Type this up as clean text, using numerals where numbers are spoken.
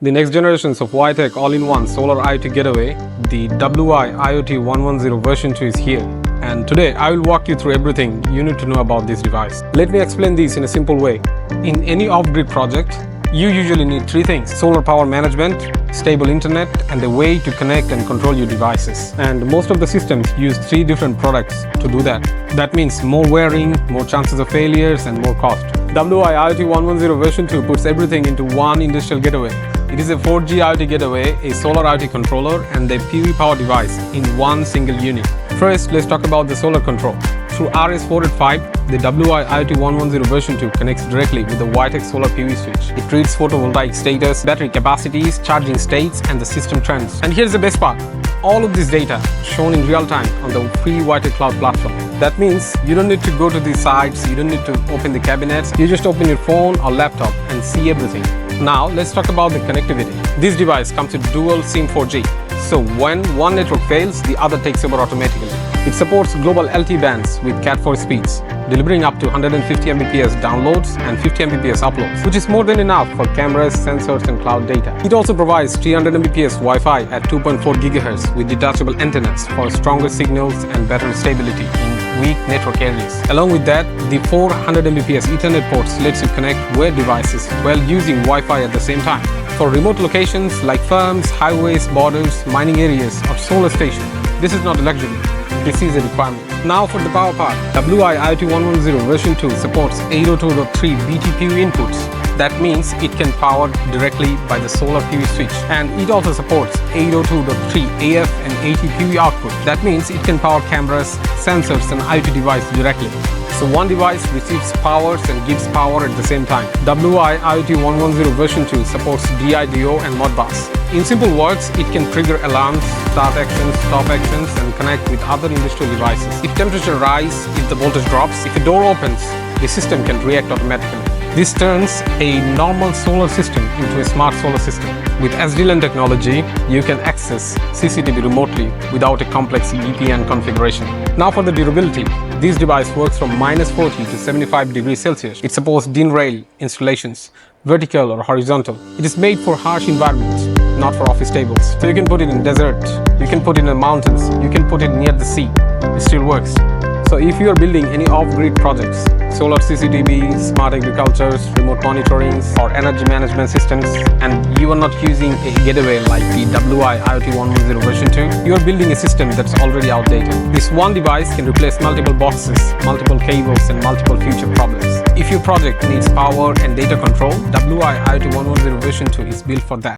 The next generations of Wi-Tek all-in-one solar IoT getaway, the WI-IOT110 version 2 is here. And today I will walk you through everything you need to know about this device. Let me explain this in a simple way. In any off-grid project, you usually need three things: solar power management, stable internet, and a way to connect and control your devices. And most of the systems use three different products to do that. That means more wearing, more chances of failures, and more cost. WI-IOT110 version 2 puts everything into one industrial getaway. It is a 4G IoT getaway, a solar IoT controller, and a PV power device in one single unit. First, let's talk about the solar control. Through RS485, the WI-IOT110 version 2 connects directly with the Wi-Tek solar PV switch. It reads photovoltaic status, battery capacities, charging states, and the system trends. And here's the best part: all of this data shown in real time on the free Wi-Tek cloud platform. That means you don't need to go to these sites, you don't need to open the cabinets, you just open your phone or laptop and see everything. Now let's talk about the connectivity. This device comes with dual SIM 4G. So when one network fails, the other takes over automatically. It supports global LTE bands with Cat4 speeds, delivering up to 150 Mbps downloads and 50 Mbps uploads, which is more than enough for cameras, sensors, and cloud data. It also provides 300 Mbps Wi-Fi at 2.4 GHz with detachable antennas for stronger signals and better stability in weak network areas. Along with that, the 400 Mbps Ethernet ports lets you connect weird devices while using Wi-Fi at the same time. For remote locations like farms, highways, borders, mining areas, or solar stations, this is not a luxury. This is a requirement. Now for the power part. WI-IOT110 version 2 supports 802.3 BTPV inputs. That means it can power directly by the solar PV switch. And it also supports 802.3 AF and AT PV output. That means it can power cameras, sensors, and IoT device directly. So one device receives powers and gives power at the same time. WI-IOT110 version 2 supports DIDO and Modbus. In simple words, it can trigger alarms, start actions, stop actions, and connect with other industrial devices. If temperature rises, if the voltage drops, if a door opens, the system can react automatically. This turns a normal solar system into a smart solar system. With SDLAN technology, you can access CCTV remotely without a complex VPN configuration. Now for the durability. This device works from -40 to 75 degrees Celsius. It supports DIN rail installations, vertical or horizontal. It is made for harsh environments, not for office tables. So you can put it in desert, you can put it in the mountains, you can put it near the sea. It still works. So if you are building any off-grid projects, solar CCTV, smart agriculture, remote monitoring, or energy management systems, and you are not using a getaway like the WI-IOT110 version 2, you are building a system that's already outdated. This one device can replace multiple boxes, multiple cables, and multiple future problems. If your project needs power and data control, WI-IOT110 version 2 is built for that.